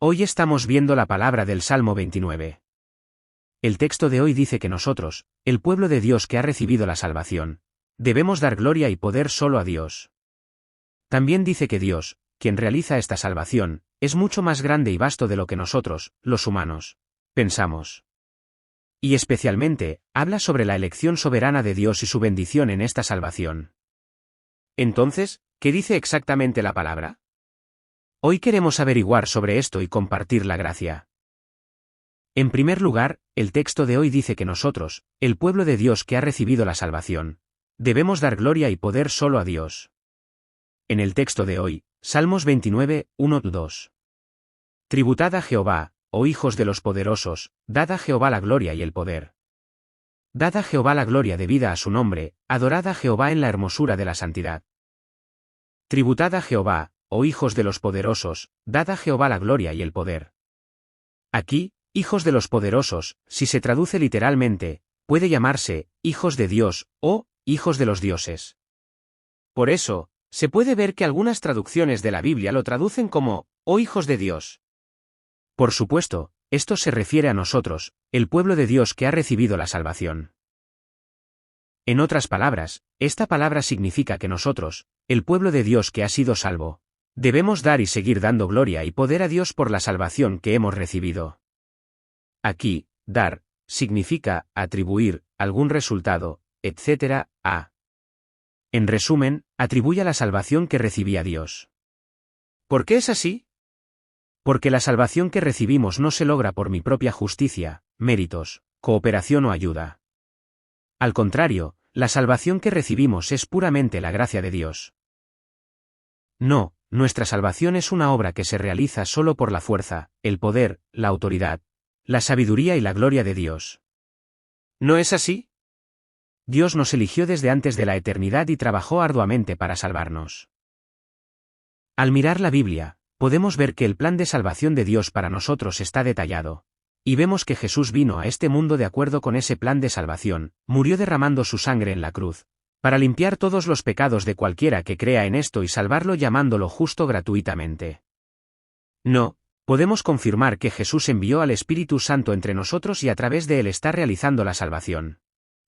Hoy estamos viendo la palabra del Salmo 29. El texto de hoy dice que nosotros, el pueblo de Dios que ha recibido la salvación, debemos dar gloria y poder solo a Dios. También dice que Dios, quien realiza esta salvación, es mucho más grande y vasto de lo que nosotros, los humanos, pensamos. Y especialmente, habla sobre la elección soberana de Dios y su bendición en esta salvación. Entonces, ¿qué dice exactamente la palabra? Hoy queremos averiguar sobre esto y compartir la gracia. En primer lugar, el texto de hoy dice que nosotros, el pueblo de Dios que ha recibido la salvación, debemos dar gloria y poder solo a Dios. En el texto de hoy, Salmos 29, 1-2. Tributad a Jehová, oh hijos de los poderosos, dad a Jehová la gloria y el poder. Dad a Jehová la gloria debida a su nombre, adorad a Jehová en la hermosura de la santidad. Tributad a Jehová, oh hijos de los poderosos, dad a Jehová la gloria y el poder. Aquí, hijos de los poderosos, si se traduce literalmente, puede llamarse, hijos de Dios, o, hijos de los dioses. Por eso, se puede ver que algunas traducciones de la Biblia lo traducen como, oh hijos de Dios. Por supuesto, esto se refiere a nosotros, el pueblo de Dios que ha recibido la salvación. En otras palabras, esta palabra significa que nosotros, el pueblo de Dios que ha sido salvo, debemos dar y seguir dando gloria y poder a Dios por la salvación que hemos recibido. Aquí, dar, significa atribuir algún resultado, etc., a. En resumen, atribuye a la salvación que recibí a Dios. ¿Por qué es así? Porque la salvación que recibimos no se logra por mi propia justicia, méritos, cooperación o ayuda. Al contrario, la salvación que recibimos es puramente la gracia de Dios. No, nuestra salvación es una obra que se realiza solo por la fuerza, el poder, la autoridad, la sabiduría y la gloria de Dios. ¿No es así? Dios nos eligió desde antes de la eternidad y trabajó arduamente para salvarnos. Al mirar la Biblia, podemos ver que el plan de salvación de Dios para nosotros está detallado. Y vemos que Jesús vino a este mundo de acuerdo con ese plan de salvación, murió derramando su sangre en la cruz, para limpiar todos los pecados de cualquiera que crea en esto y salvarlo llamándolo justo gratuitamente. No, podemos confirmar que Jesús envió al Espíritu Santo entre nosotros y a través de él está realizando la salvación.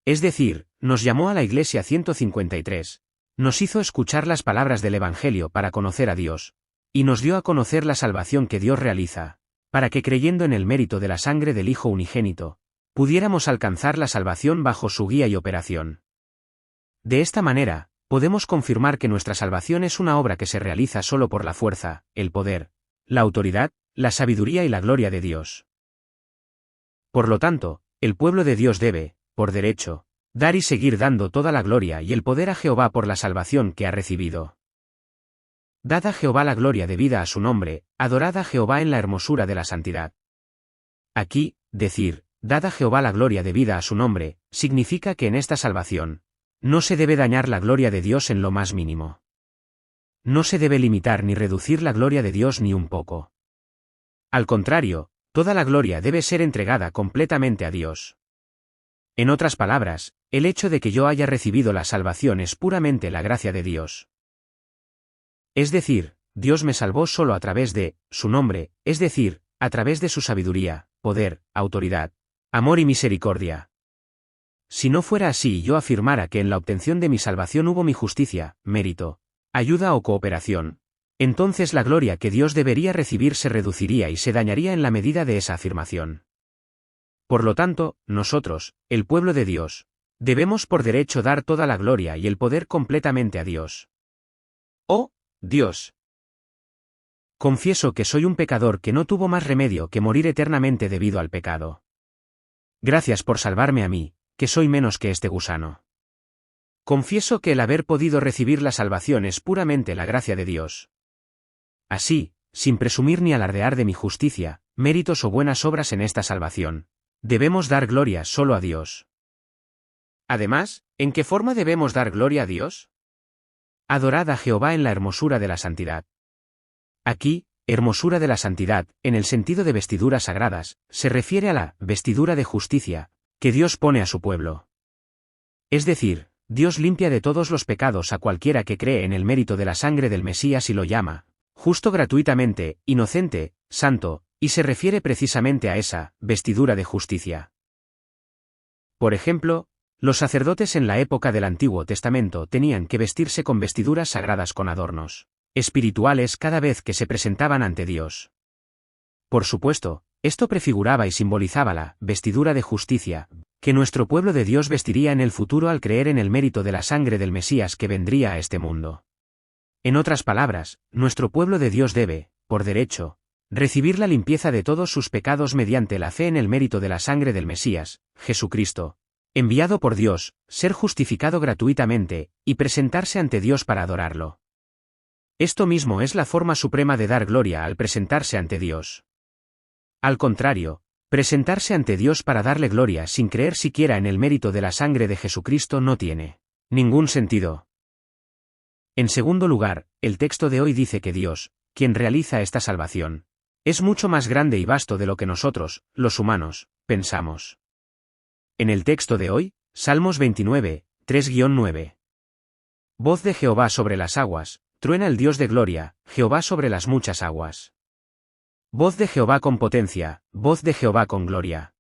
Es decir, nos llamó a la Iglesia 153, nos hizo escuchar las palabras del Evangelio para conocer a Dios, y nos dio a conocer la salvación que Dios realiza, para que creyendo en el mérito de la sangre del Hijo unigénito, pudiéramos alcanzar la salvación bajo su guía y operación. De esta manera, podemos confirmar que nuestra salvación es una obra que se realiza solo por la fuerza, el poder, la autoridad, la sabiduría y la gloria de Dios. Por lo tanto, el pueblo de Dios debe, por derecho, dar y seguir dando toda la gloria y el poder a Jehová por la salvación que ha recibido. Dad a Jehová la gloria debida a su nombre, adorad a Jehová en la hermosura de la santidad. Aquí, decir, dad a Jehová la gloria debida a su nombre, significa que en esta salvación, no se debe dañar la gloria de Dios en lo más mínimo. No se debe limitar ni reducir la gloria de Dios ni un poco. Al contrario, toda la gloria debe ser entregada completamente a Dios. En otras palabras, el hecho de que yo haya recibido la salvación es puramente la gracia de Dios. Es decir, Dios me salvó solo a través de su nombre, es decir, a través de su sabiduría, poder, autoridad, amor y misericordia. Si no fuera así y yo afirmara que en la obtención de mi salvación hubo mi justicia, mérito, ayuda o cooperación, entonces la gloria que Dios debería recibir se reduciría y se dañaría en la medida de esa afirmación. Por lo tanto, nosotros, el pueblo de Dios, debemos por derecho dar toda la gloria y el poder completamente a Dios. ¡Oh, Dios! Confieso que soy un pecador que no tuvo más remedio que morir eternamente debido al pecado. Gracias por salvarme a mí, que soy menos que este gusano. Confieso que el haber podido recibir la salvación es puramente la gracia de Dios. Así, sin presumir ni alardear de mi justicia, méritos o buenas obras en esta salvación, debemos dar gloria solo a Dios. Además, ¿en qué forma debemos dar gloria a Dios? Adorad a Jehová en la hermosura de la santidad. Aquí, hermosura de la santidad, en el sentido de vestiduras sagradas, se refiere a la vestidura de justicia que Dios pone a su pueblo. Es decir, Dios limpia de todos los pecados a cualquiera que cree en el mérito de la sangre del Mesías y lo llama justo gratuitamente, inocente, santo, y se refiere precisamente a esa vestidura de justicia. Por ejemplo, los sacerdotes en la época del Antiguo Testamento tenían que vestirse con vestiduras sagradas con adornos espirituales cada vez que se presentaban ante Dios. Por supuesto, esto prefiguraba y simbolizaba la vestidura de justicia, que nuestro pueblo de Dios vestiría en el futuro al creer en el mérito de la sangre del Mesías que vendría a este mundo. En otras palabras, nuestro pueblo de Dios debe, por derecho, recibir la limpieza de todos sus pecados mediante la fe en el mérito de la sangre del Mesías, Jesucristo, enviado por Dios, ser justificado gratuitamente, y presentarse ante Dios para adorarlo. Esto mismo es la forma suprema de dar gloria al presentarse ante Dios. Al contrario, presentarse ante Dios para darle gloria sin creer siquiera en el mérito de la sangre de Jesucristo no tiene ningún sentido. En segundo lugar, el texto de hoy dice que Dios, quien realiza esta salvación, es mucho más grande y vasto de lo que nosotros, los humanos, pensamos. En el texto de hoy, Salmos 29, 3-9. Voz de Jehová sobre las aguas, truena el Dios de gloria, Jehová sobre las muchas aguas. Voz de Jehová con potencia, voz de Jehová con gloria.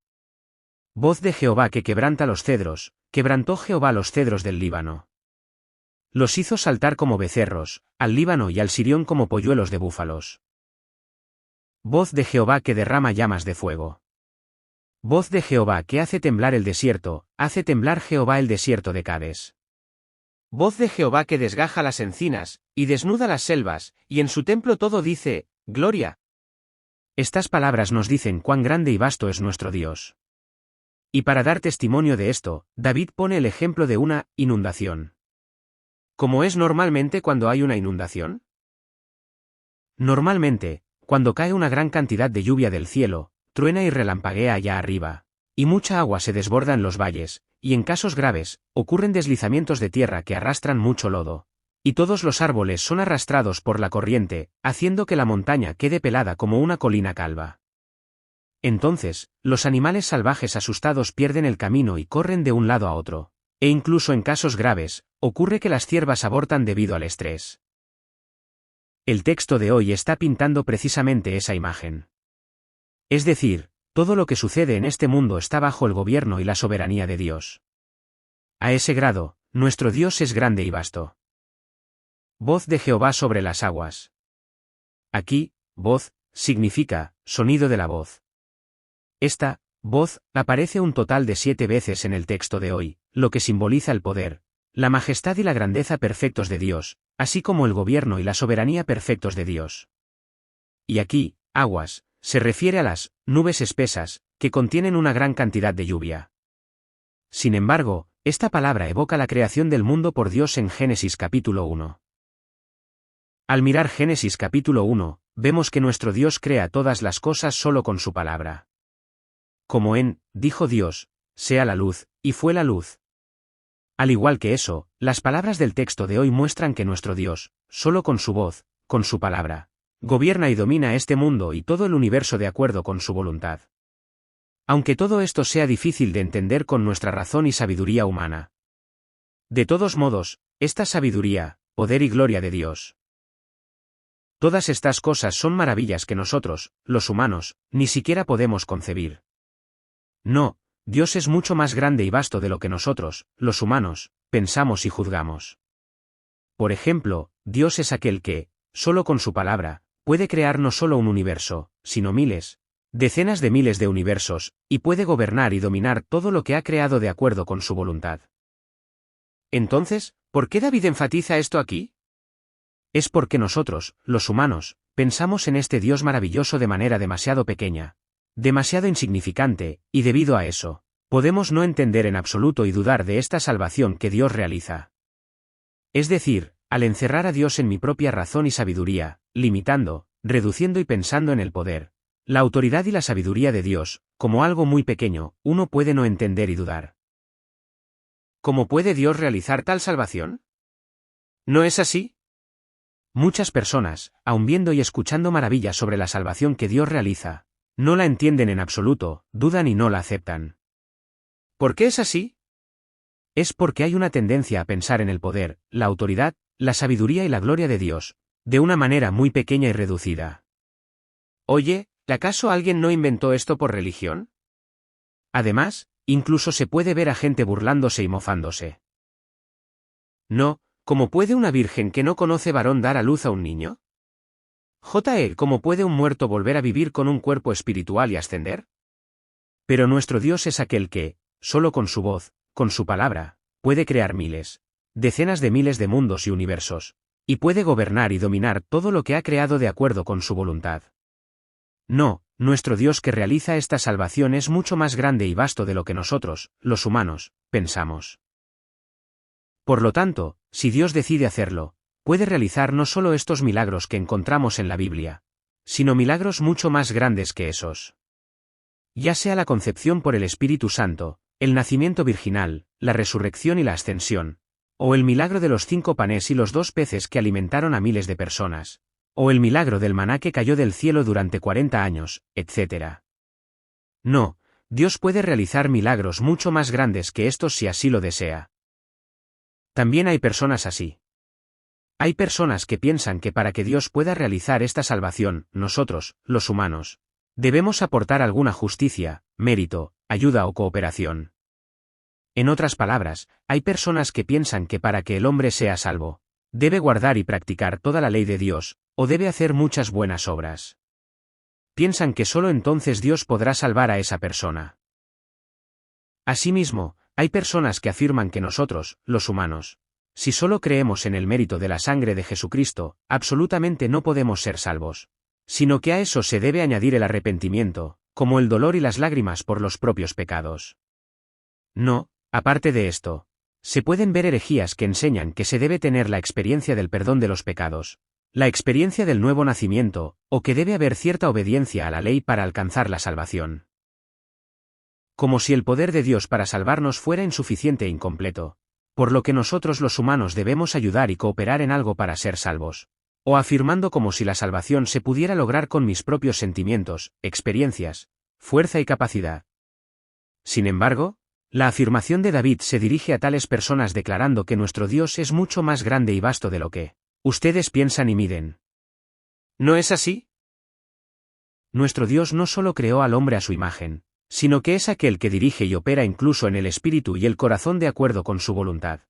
Voz de Jehová que quebranta los cedros, quebrantó Jehová los cedros del Líbano. Los hizo saltar como becerros, al Líbano y al Sirión como polluelos de búfalos. Voz de Jehová que derrama llamas de fuego. Voz de Jehová que hace temblar el desierto, hace temblar Jehová el desierto de Cades. Voz de Jehová que desgaja las encinas, y desnuda las selvas, y en su templo todo dice, gloria. Estas palabras nos dicen cuán grande y vasto es nuestro Dios. Y para dar testimonio de esto, David pone el ejemplo de una inundación. ¿Cómo es normalmente cuando hay una inundación? Normalmente, cuando cae una gran cantidad de lluvia del cielo, truena y relampaguea allá arriba, y mucha agua se desborda en los valles, y en casos graves, ocurren deslizamientos de tierra que arrastran mucho lodo, y todos los árboles son arrastrados por la corriente, haciendo que la montaña quede pelada como una colina calva. Entonces, los animales salvajes asustados pierden el camino y corren de un lado a otro, e incluso en casos graves, ocurre que las ciervas abortan debido al estrés. El texto de hoy está pintando precisamente esa imagen. Es decir, todo lo que sucede en este mundo está bajo el gobierno y la soberanía de Dios. A ese grado, nuestro Dios es grande y vasto. Voz de Jehová sobre las aguas. Aquí, voz, significa, sonido de la voz. Esta, voz, aparece un total de 7 veces en el texto de hoy, lo que simboliza el poder, la majestad y la grandeza perfectos de Dios, así como el gobierno y la soberanía perfectos de Dios. Y aquí, aguas, se refiere a las nubes espesas, que contienen una gran cantidad de lluvia. Sin embargo, esta palabra evoca la creación del mundo por Dios en Génesis capítulo 1. Al mirar Génesis capítulo 1, vemos que nuestro Dios crea todas las cosas solo con su palabra. Como dijo Dios, sea la luz, y fue la luz. Al igual que eso, las palabras del texto de hoy muestran que nuestro Dios, solo con su voz, con su palabra, gobierna y domina este mundo y todo el universo de acuerdo con su voluntad. Aunque todo esto sea difícil de entender con nuestra razón y sabiduría humana. De todos modos, esta sabiduría, poder y gloria de Dios. Todas estas cosas son maravillas que nosotros, los humanos, ni siquiera podemos concebir. No, Dios es mucho más grande y vasto de lo que nosotros, los humanos, pensamos y juzgamos. Por ejemplo, Dios es aquel que, solo con su palabra, puede crear no solo un universo, sino miles, decenas de miles de universos, y puede gobernar y dominar todo lo que ha creado de acuerdo con su voluntad. Entonces, ¿por qué David enfatiza esto aquí? Es porque nosotros, los humanos, pensamos en este Dios maravilloso de manera demasiado pequeña, demasiado insignificante, y debido a eso, podemos no entender en absoluto y dudar de esta salvación que Dios realiza. Es decir, al encerrar a Dios en mi propia razón y sabiduría, limitando, reduciendo y pensando en el poder, la autoridad y la sabiduría de Dios, como algo muy pequeño, uno puede no entender y dudar. ¿Cómo puede Dios realizar tal salvación? ¿No es así? Muchas personas, aun viendo y escuchando maravillas sobre la salvación que Dios realiza, no la entienden en absoluto, dudan y no la aceptan. ¿Por qué es así? Es porque hay una tendencia a pensar en el poder, la autoridad, la sabiduría y la gloria de Dios, de una manera muy pequeña y reducida. Oye, ¿Acaso alguien no inventó esto por religión? Además, incluso se puede ver a gente burlándose y mofándose. No, ¿cómo puede una virgen que no conoce varón dar a luz a un niño? ¿Cómo puede un muerto volver a vivir con un cuerpo espiritual y ascender? Pero nuestro Dios es aquel que, solo con su voz, con su palabra, puede crear miles, decenas de miles de mundos y universos, y puede gobernar y dominar todo lo que ha creado de acuerdo con su voluntad. No, nuestro Dios que realiza esta salvación es mucho más grande y vasto de lo que nosotros, los humanos, pensamos. Por lo tanto, si Dios decide hacerlo, puede realizar no solo estos milagros que encontramos en la Biblia, sino milagros mucho más grandes que esos. Ya sea la concepción por el Espíritu Santo, el nacimiento virginal, la resurrección y la ascensión, o el milagro de los 5 panes y los 2 peces que alimentaron a miles de personas, o el milagro del maná que cayó del cielo durante 40 años, etc. No, Dios puede realizar milagros mucho más grandes que estos si así lo desea. También hay personas así. Hay personas que piensan que para que Dios pueda realizar esta salvación, nosotros, los humanos, debemos aportar alguna justicia, mérito, ayuda o cooperación. En otras palabras, hay personas que piensan que para que el hombre sea salvo, debe guardar y practicar toda la ley de Dios, o debe hacer muchas buenas obras. Piensan que solo entonces Dios podrá salvar a esa persona. Asimismo, hay personas que afirman que nosotros, los humanos, si solo creemos en el mérito de la sangre de Jesucristo, absolutamente no podemos ser salvos, sino que a eso se debe añadir el arrepentimiento, como el dolor y las lágrimas por los propios pecados. No, aparte de esto, se pueden ver herejías que enseñan que se debe tener la experiencia del perdón de los pecados, la experiencia del nuevo nacimiento, o que debe haber cierta obediencia a la ley para alcanzar la salvación. Como si el poder de Dios para salvarnos fuera insuficiente e incompleto, por lo que nosotros los humanos debemos ayudar y cooperar en algo para ser salvos, o afirmando como si la salvación se pudiera lograr con mis propios sentimientos, experiencias, fuerza y capacidad. Sin embargo, la afirmación de David se dirige a tales personas declarando que nuestro Dios es mucho más grande y vasto de lo que ustedes piensan y miden. ¿No es así? Nuestro Dios no solo creó al hombre a su imagen, sino que es aquel que dirige y opera incluso en el espíritu y el corazón de acuerdo con su voluntad.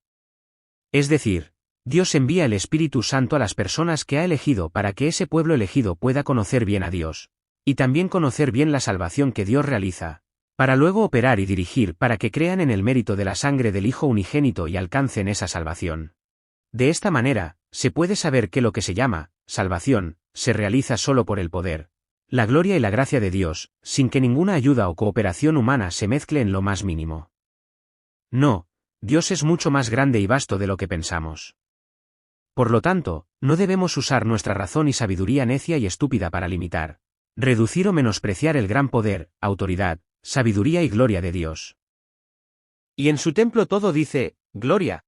Es decir, Dios envía el Espíritu Santo a las personas que ha elegido para que ese pueblo elegido pueda conocer bien a Dios, y también conocer bien la salvación que Dios realiza, para luego operar y dirigir para que crean en el mérito de la sangre del Hijo unigénito y alcancen esa salvación. De esta manera, se puede saber que lo que se llama salvación se realiza solo por el poder, la gloria y la gracia de Dios, sin que ninguna ayuda o cooperación humana se mezcle en lo más mínimo. No, Dios es mucho más grande y vasto de lo que pensamos. Por lo tanto, no debemos usar nuestra razón y sabiduría necia y estúpida para limitar, reducir o menospreciar el gran poder, autoridad, sabiduría y gloria de Dios. Y en su templo todo dice, gloria.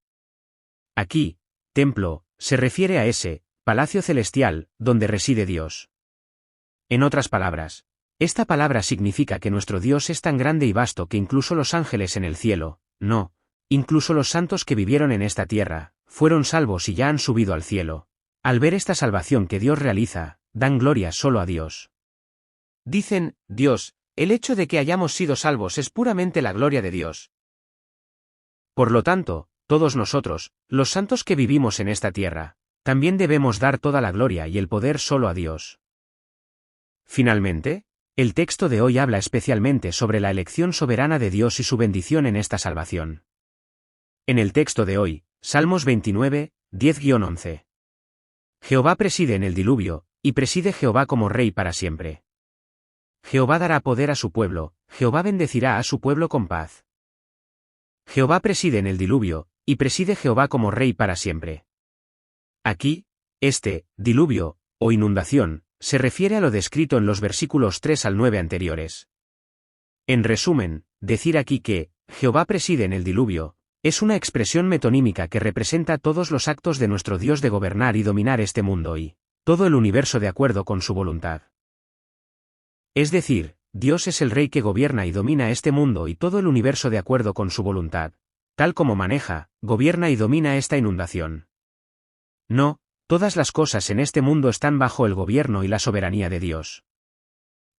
Aquí, templo, se refiere a ese palacio celestial, donde reside Dios. En otras palabras, esta palabra significa que nuestro Dios es tan grande y vasto que incluso los ángeles en el cielo, no, incluso los santos que vivieron en esta tierra, fueron salvos y ya han subido al cielo. Al ver esta salvación que Dios realiza, dan gloria solo a Dios. Dicen, Dios, el hecho de que hayamos sido salvos es puramente la gloria de Dios. Por lo tanto, todos nosotros, los santos que vivimos en esta tierra, también debemos dar toda la gloria y el poder solo a Dios. Finalmente, el texto de hoy habla especialmente sobre la elección soberana de Dios y su bendición en esta salvación. En el texto de hoy, Salmos 29, 10-11. Jehová preside en el diluvio, y preside Jehová como rey para siempre. Jehová dará poder a su pueblo, Jehová bendecirá a su pueblo con paz. Jehová preside en el diluvio, y preside Jehová como rey para siempre. Aquí, diluvio, o inundación, se refiere a lo descrito en los versículos 3 al 9 anteriores. En resumen, decir aquí que Jehová preside en el diluvio es una expresión metonímica que representa todos los actos de nuestro Dios de gobernar y dominar este mundo y todo el universo de acuerdo con su voluntad. Es decir, Dios es el Rey que gobierna y domina este mundo y todo el universo de acuerdo con su voluntad, tal como maneja, gobierna y domina esta inundación. No, todas las cosas en este mundo están bajo el gobierno y la soberanía de Dios.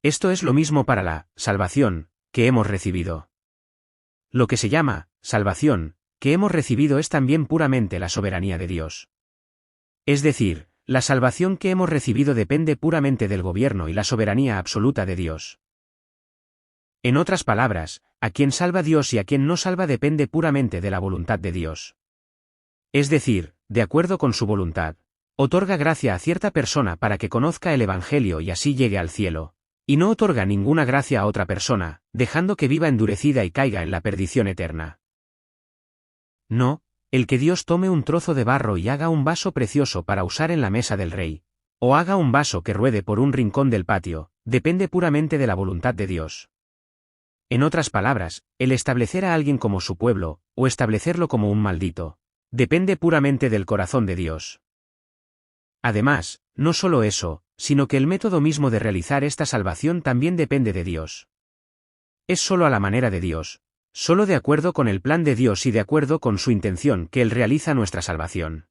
Esto es lo mismo para la salvación que hemos recibido. Lo que se llama salvación que hemos recibido es también puramente la soberanía de Dios. Es decir, la salvación que hemos recibido depende puramente del gobierno y la soberanía absoluta de Dios. En otras palabras, a quien salva Dios y a quien no salva depende puramente de la voluntad de Dios. Es decir, de acuerdo con su voluntad, otorga gracia a cierta persona para que conozca el Evangelio y así llegue al cielo, y no otorga ninguna gracia a otra persona, dejando que viva endurecida y caiga en la perdición eterna. No, el que Dios tome un trozo de barro y haga un vaso precioso para usar en la mesa del rey, o haga un vaso que ruede por un rincón del patio, depende puramente de la voluntad de Dios. En otras palabras, el establecer a alguien como su pueblo, o establecerlo como un maldito, depende puramente del corazón de Dios. Además, no solo eso, sino que el método mismo de realizar esta salvación también depende de Dios. Es solo a la manera de Dios, solo de acuerdo con el plan de Dios y de acuerdo con su intención que Él realiza nuestra salvación.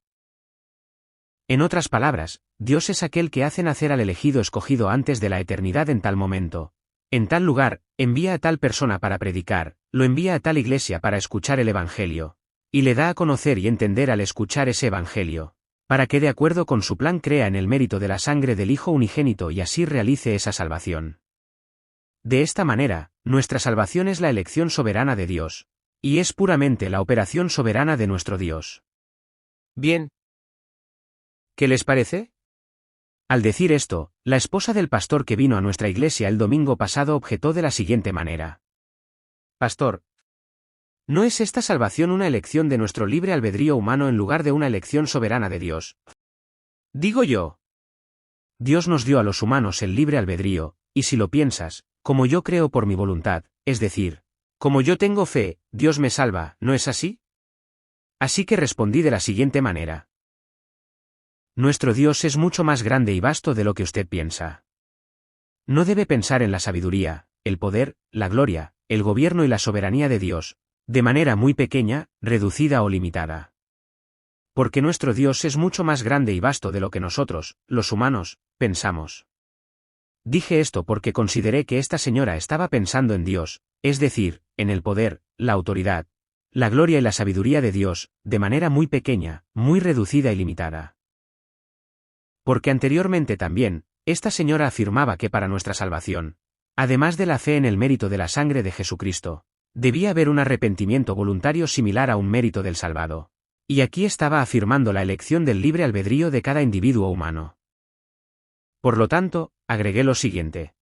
En otras palabras, Dios es aquel que hace nacer al elegido escogido antes de la eternidad en tal momento. En tal lugar, envía a tal persona para predicar, lo envía a tal iglesia para escuchar el Evangelio, y le da a conocer y entender al escuchar ese Evangelio, para que de acuerdo con su plan crea en el mérito de la sangre del Hijo unigénito y así realice esa salvación. De esta manera, nuestra salvación es la elección soberana de Dios, y es puramente la operación soberana de nuestro Dios. Bien. ¿Qué les parece? Al decir esto, la esposa del pastor que vino a nuestra iglesia el domingo pasado objetó de la siguiente manera. Pastor, ¿no es esta salvación una elección de nuestro libre albedrío humano en lugar de una elección soberana de Dios? Digo yo. Dios nos dio a los humanos el libre albedrío, y si lo piensas, como yo creo por mi voluntad, es decir, como yo tengo fe, Dios me salva, ¿no es así? Así que respondí de la siguiente manera. Nuestro Dios es mucho más grande y vasto de lo que usted piensa. No debe pensar en la sabiduría, el poder, la gloria, el gobierno y la soberanía de Dios, de manera muy pequeña, reducida o limitada. Porque nuestro Dios es mucho más grande y vasto de lo que nosotros, los humanos, pensamos. Dije esto porque consideré que esta señora estaba pensando en Dios, es decir, en el poder, la autoridad, la gloria y la sabiduría de Dios, de manera muy pequeña, muy reducida y limitada. Porque anteriormente también, esta señora afirmaba que para nuestra salvación, además de la fe en el mérito de la sangre de Jesucristo, debía haber un arrepentimiento voluntario similar a un mérito del salvado. Y aquí estaba afirmando la elección del libre albedrío de cada individuo humano. Por lo tanto, agregué lo siguiente.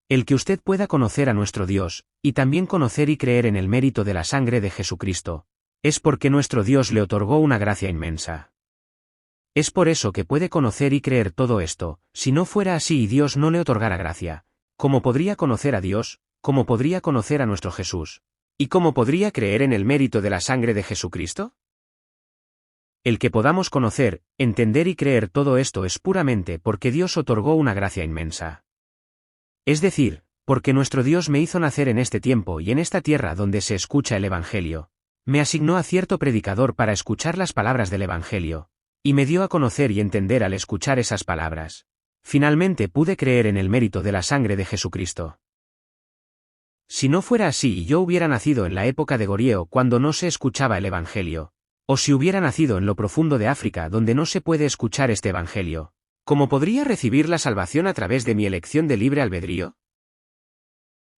El que usted pueda conocer a nuestro Dios, y también conocer y creer en el mérito de la sangre de Jesucristo, es porque nuestro Dios le otorgó una gracia inmensa. Es por eso que puede conocer y creer todo esto, si no fuera así y Dios no le otorgara gracia. ¿Cómo podría conocer a Dios? ¿Cómo podría conocer a nuestro Jesús? ¿Y cómo podría creer en el mérito de la sangre de Jesucristo? El que podamos conocer, entender y creer todo esto es puramente porque Dios otorgó una gracia inmensa. Es decir, porque nuestro Dios me hizo nacer en este tiempo y en esta tierra donde se escucha el Evangelio, me asignó a cierto predicador para escuchar las palabras del Evangelio, y me dio a conocer y entender al escuchar esas palabras. Finalmente pude creer en el mérito de la sangre de Jesucristo. Si no fuera así y yo hubiera nacido en la época de Gorieo cuando no se escuchaba el Evangelio, o si hubiera nacido en lo profundo de África donde no se puede escuchar este Evangelio, ¿cómo podría recibir la salvación a través de mi elección de libre albedrío?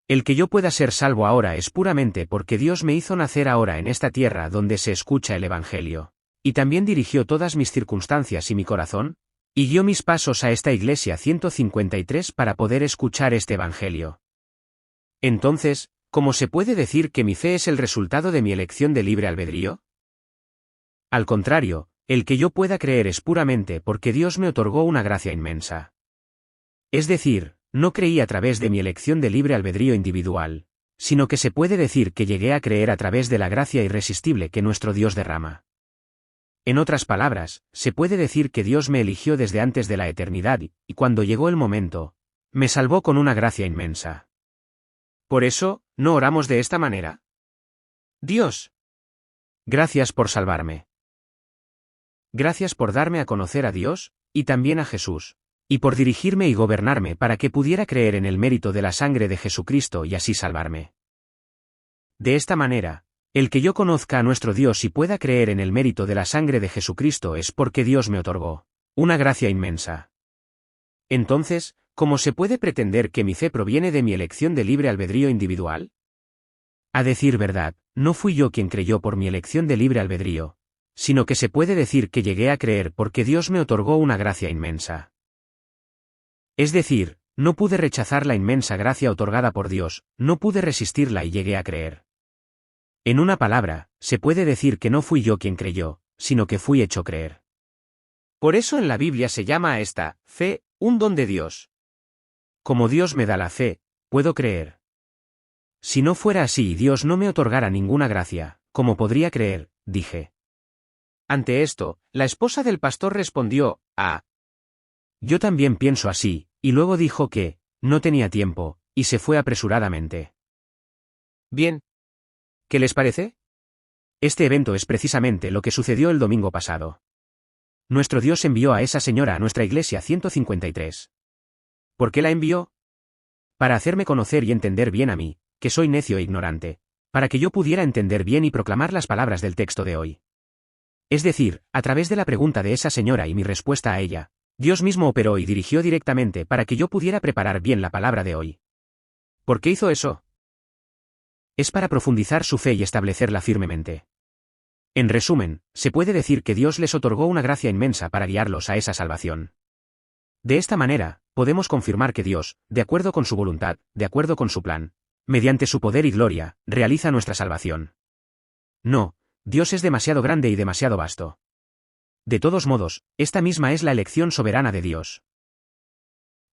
El que yo pueda ser salvo ahora es puramente porque Dios me hizo nacer ahora en esta tierra donde se escucha el Evangelio, y también dirigió todas mis circunstancias y mi corazón, y guió mis pasos a esta iglesia 153 para poder escuchar este Evangelio. Entonces, ¿cómo se puede decir que mi fe es el resultado de mi elección de libre albedrío? Al contrario, el que yo pueda creer es puramente porque Dios me otorgó una gracia inmensa. Es decir, no creí a través de mi elección de libre albedrío individual, sino que se puede decir que llegué a creer a través de la gracia irresistible que nuestro Dios derrama. En otras palabras, se puede decir que Dios me eligió desde antes de la eternidad y cuando llegó el momento, me salvó con una gracia inmensa. Por eso, ¿no oramos de esta manera? Dios, gracias por salvarme. Gracias por darme a conocer a Dios, y también a Jesús, y por dirigirme y gobernarme para que pudiera creer en el mérito de la sangre de Jesucristo y así salvarme. De esta manera, el que yo conozca a nuestro Dios y pueda creer en el mérito de la sangre de Jesucristo es porque Dios me otorgó una gracia inmensa. Entonces, ¿cómo se puede pretender que mi fe proviene de mi elección de libre albedrío individual? A decir verdad, no fui yo quien creyó por mi elección de libre albedrío, sino que se puede decir que llegué a creer porque Dios me otorgó una gracia inmensa. Es decir, no pude rechazar la inmensa gracia otorgada por Dios, no pude resistirla y llegué a creer. En una palabra, se puede decir que no fui yo quien creyó, sino que fui hecho creer. Por eso en la Biblia se llama a esta fe un don de Dios. Como Dios me da la fe, puedo creer. Si no fuera así y Dios no me otorgara ninguna gracia, ¿cómo podría creer?, dije. Ante esto, la esposa del pastor respondió, yo también pienso así, y luego dijo que no tenía tiempo, y se fue apresuradamente. Bien. ¿Qué les parece? Este evento es precisamente lo que sucedió el domingo pasado. Nuestro Dios envió a esa señora a nuestra iglesia 153. ¿Por qué la envió? Para hacerme conocer y entender bien a mí, que soy necio e ignorante, para que yo pudiera entender bien y proclamar las palabras del texto de hoy. Es decir, a través de la pregunta de esa señora y mi respuesta a ella, Dios mismo operó y dirigió directamente para que yo pudiera preparar bien la palabra de hoy. ¿Por qué hizo eso? Es para profundizar su fe y establecerla firmemente. En resumen, se puede decir que Dios les otorgó una gracia inmensa para guiarlos a esa salvación. De esta manera, podemos confirmar que Dios, de acuerdo con su voluntad, de acuerdo con su plan, mediante su poder y gloria, realiza nuestra salvación. No, Dios es demasiado grande y demasiado vasto. De todos modos, esta misma es la elección soberana de Dios.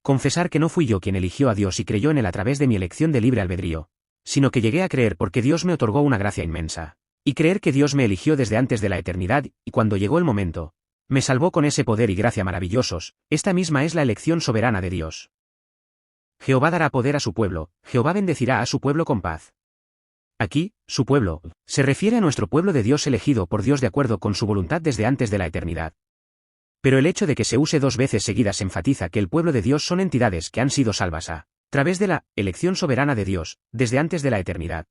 Confesar que no fui yo quien eligió a Dios y creyó en él a través de mi elección de libre albedrío, sino que llegué a creer porque Dios me otorgó una gracia inmensa. Y creer que Dios me eligió desde antes de la eternidad, y cuando llegó el momento, me salvó con ese poder y gracia maravillosos, esta misma es la elección soberana de Dios. Jehová dará poder a su pueblo, Jehová bendecirá a su pueblo con paz. Aquí, su pueblo, se refiere a nuestro pueblo de Dios elegido por Dios de acuerdo con su voluntad desde antes de la eternidad. Pero el hecho de que se use dos veces seguidas enfatiza que el pueblo de Dios son entidades que han sido salvas a través de la elección soberana de Dios, desde antes de la eternidad.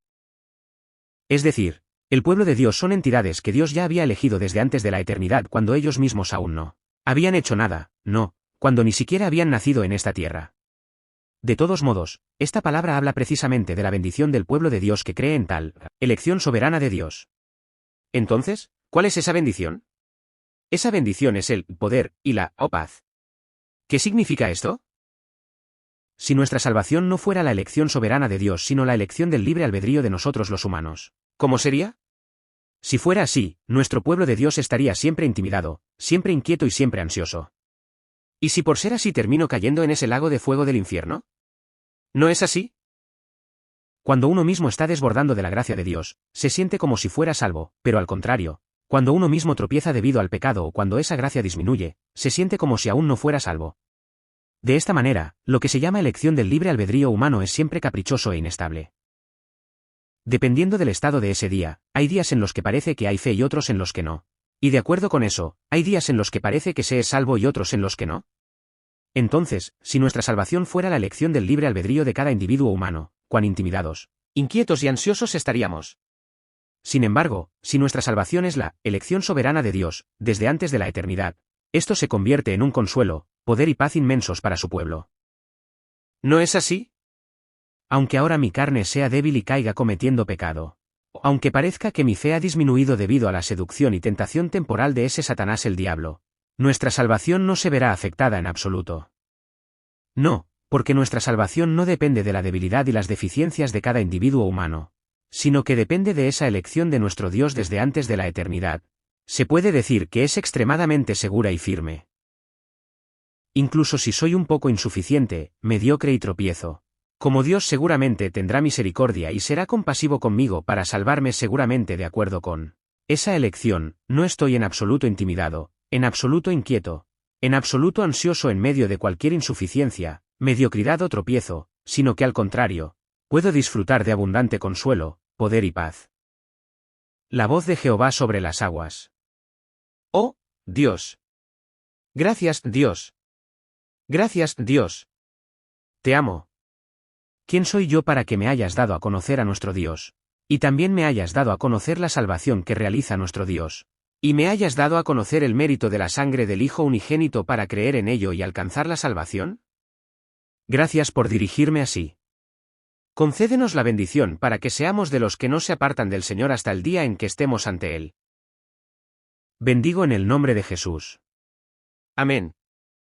Es decir, el pueblo de Dios son entidades que Dios ya había elegido desde antes de la eternidad cuando ellos mismos aún no habían hecho nada, no, cuando ni siquiera habían nacido en esta tierra. De todos modos, esta palabra habla precisamente de la bendición del pueblo de Dios que cree en tal elección soberana de Dios. Entonces, ¿cuál es esa bendición? Esa bendición es el poder y la paz. ¿Qué significa esto? Si nuestra salvación no fuera la elección soberana de Dios sino la elección del libre albedrío de nosotros los humanos, ¿cómo sería? Si fuera así, nuestro pueblo de Dios estaría siempre intimidado, siempre inquieto y siempre ansioso. ¿Y si por ser así termino cayendo en ese lago de fuego del infierno? ¿No es así? Cuando uno mismo está desbordando de la gracia de Dios, se siente como si fuera salvo, pero al contrario, cuando uno mismo tropieza debido al pecado o cuando esa gracia disminuye, se siente como si aún no fuera salvo. De esta manera, lo que se llama elección del libre albedrío humano es siempre caprichoso e inestable. Dependiendo del estado de ese día, hay días en los que parece que hay fe y otros en los que no. Y de acuerdo con eso, hay días en los que parece que se es salvo y otros en los que no. Entonces, si nuestra salvación fuera la elección del libre albedrío de cada individuo humano, cuán intimidados, inquietos y ansiosos estaríamos. Sin embargo, si nuestra salvación es la elección soberana de Dios, desde antes de la eternidad, esto se convierte en un consuelo, poder y paz inmensos para su pueblo. ¿No es así? Aunque ahora mi carne sea débil y caiga cometiendo pecado, aunque parezca que mi fe ha disminuido debido a la seducción y tentación temporal de ese Satanás el diablo, nuestra salvación no se verá afectada en absoluto. No, porque nuestra salvación no depende de la debilidad y las deficiencias de cada individuo humano, sino que depende de esa elección de nuestro Dios desde antes de la eternidad. Se puede decir que es extremadamente segura y firme. Incluso si soy un poco insuficiente, mediocre y tropiezo, como Dios seguramente tendrá misericordia y será compasivo conmigo para salvarme seguramente de acuerdo con esa elección, no estoy en absoluto intimidado, en absoluto inquieto, en absoluto ansioso en medio de cualquier insuficiencia, mediocridad o tropiezo, sino que al contrario, puedo disfrutar de abundante consuelo, poder y paz. La voz de Jehová sobre las aguas. ¡Oh, Dios! Gracias, Dios. Gracias, Dios. Te amo. ¿Quién soy yo para que me hayas dado a conocer a nuestro Dios? Y también me hayas dado a conocer la salvación que realiza nuestro Dios. Y me hayas dado a conocer el mérito de la sangre del Hijo unigénito para creer en ello y alcanzar la salvación? Gracias por dirigirme así. Concédenos la bendición para que seamos de los que no se apartan del Señor hasta el día en que estemos ante Él. Bendigo en el nombre de Jesús. Amén.